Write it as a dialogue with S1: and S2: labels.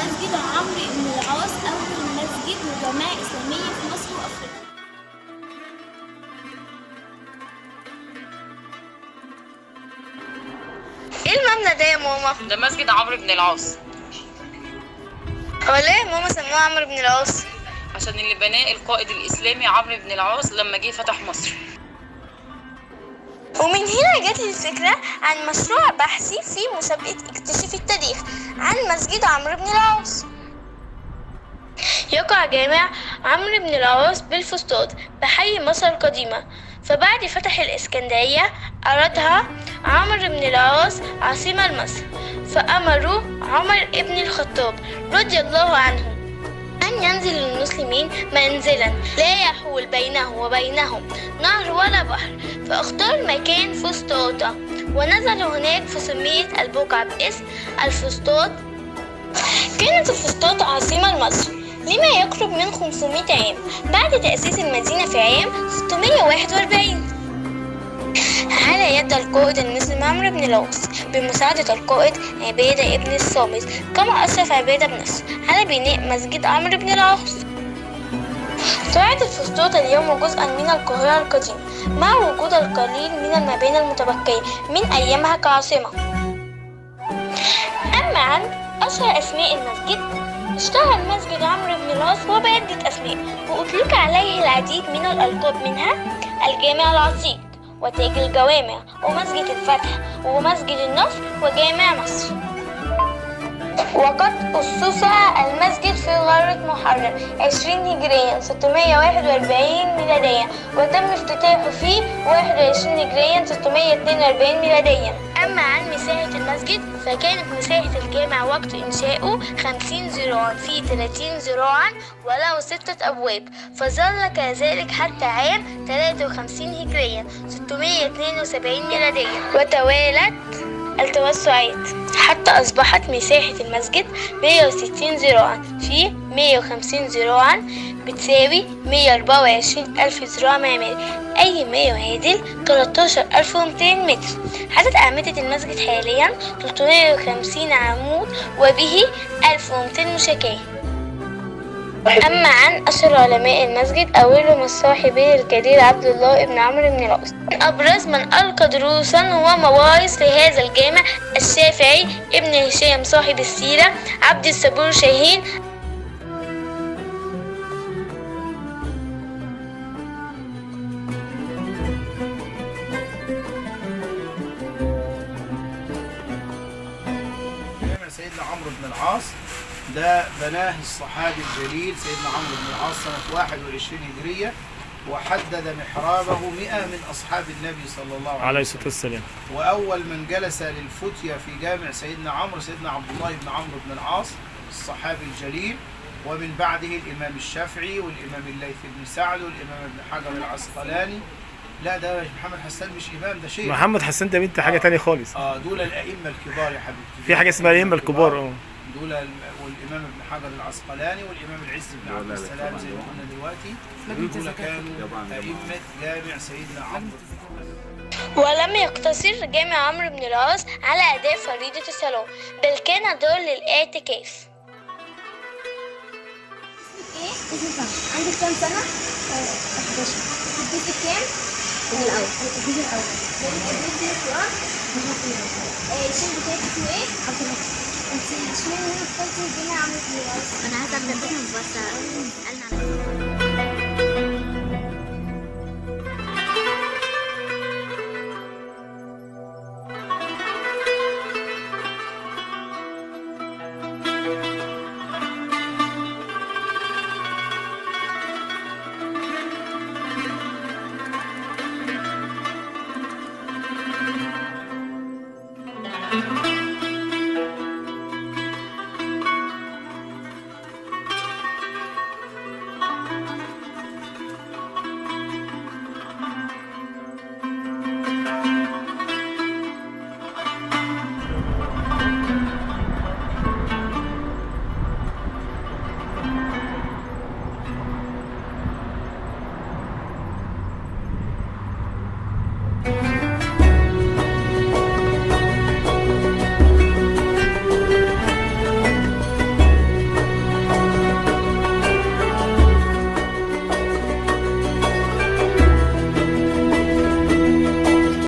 S1: مسجد عمرو بن العاص أول مسجد وجماعة إسلامية في مصر وأفريقيا.
S2: ايه المبنى ده يا ماما؟
S3: ده مسجد عمرو بن العاص.
S2: هو ليه ماما سموه عمرو بن العاص؟
S3: عشان اللي بناه القائد الإسلامي عمرو بن العاص لما جه فتح مصر.
S2: ومن هنا جت الفكرة عن مشروع بحثي في مسابقة اكتشف التاريخ عن مسجد عمرو بن العاص. يقع جامع عمرو بن العاص بالفسطاط بحي مصر القديمة، فبعد فتح الإسكندرية أرادها عمرو بن العاص عاصمة لمصر، فأمروا عمر بن الخطاب رضي الله عنه أن ينزل للمسلمين منزلا لا يحول بينه وبينهم نهر ولا بحر، فاختار مكان فسطاطة ونزل هناك، فسميت البقعة باسم الفسطاط. كانت الفسطاط عاصمة لمصر لما يقرب من 500 عام بعد تأسيس المدينة في عام 641 على يد القائد المسلم عمرو بن العاص بمساعدة القائد عبادة ابن الصامت. كما أشرف عبادة بنفسه على بناء مسجد عمرو بن العاص. تعد الفسطاط اليوم جزءا من القاهرة القديمة مع وجود القليل من المباني المتبقية من أيامها كعاصمة. أما عن أشهر أسماء المسجد، اشتهر مسجد عمرو بن العاص وبعدة أسماء وأطلق عليه العديد من الألقاب، منها الجامع العتيق وتاج الجوامع ومسجد الفتح ومسجد النصر وجامع مصر. وقد أسس المسجد في غارة محرم 20 هجريا 641 ميلاديا، وتم افتتاحه في 21 هجريا 642 ميلاديا. أما عن مساحة المسجد فكانت مساحة الجامع وقت إنشائه 50 ذراعا في 30 ذراعا وله 6 أبواب، فظل كذلك حتى عام 53 هجريا 672 ميلاديا، وتوالت التوسعات حتى أصبحت مساحة المسجد 160 ذراعا في 150 ذراعا بتساوي 124 ألف ذراع معماري، أي ما يعادل 13,200 متر. عدد أعمدة المسجد حاليا 350 عمود وبه 1200 مشاكاه. أما عن أشهر علماء المسجد أولهم الصاحبي الكبير عبد الله بن عمرو بن العاص. أبرز من ألقى دروسا ومواعظ لهذا الجامع الشافعي ابن هشام صاحب السيرة عبد الصبور شاهين.
S4: جامع سيدنا عمرو بن العاص ده بناه الصحابي الجليل سيدنا عمرو بن العاص سنة 21 هجرية، وحدد محرابه 100 من أصحاب النبي صلى الله عليه
S5: الصلاة والسلام.
S4: وأول من جلس للفتية في جامع سيدنا عمرو سيدنا عبد الله بن عمرو بن العاص الصحابي الجليل، ومن بعده الإمام الشافعي والإمام الليث بن سعد والإمام ابن حجر العسقلاني. لا ده محمد حسان مش إمام، ده شيخ.
S5: محمد حسان ده بنت حاجة تانية خالص.
S4: دول الأئمة الكبار يا حبيبتي.
S5: في حاجة اسمها الأئمة الكبار.
S4: دول والإمام ابن حجر العسقلاني والإمام العز بن عبد السلام زي ما قلنا دلوقتي، دول كانوا أئمة جامع سيدنا عمرو.
S2: ولم يقتصر جامع عمرو بن العاص على أداء فريضة الصلاة، بل كان دار للاعتكاف.
S1: ايه؟ اسمك كام؟ عندك كام سنة؟ 11. الجزء كام؟ الأول. الجزء الأول. بتدرسي القرآن؟ الشيخ بتاعك اسمه ايه؟ عبد الله. انتي اشمعنى هنا اخترتي الجامع عمرو بن العاص؟
S6: انا عايزه ابدا بزنس بس قالنا على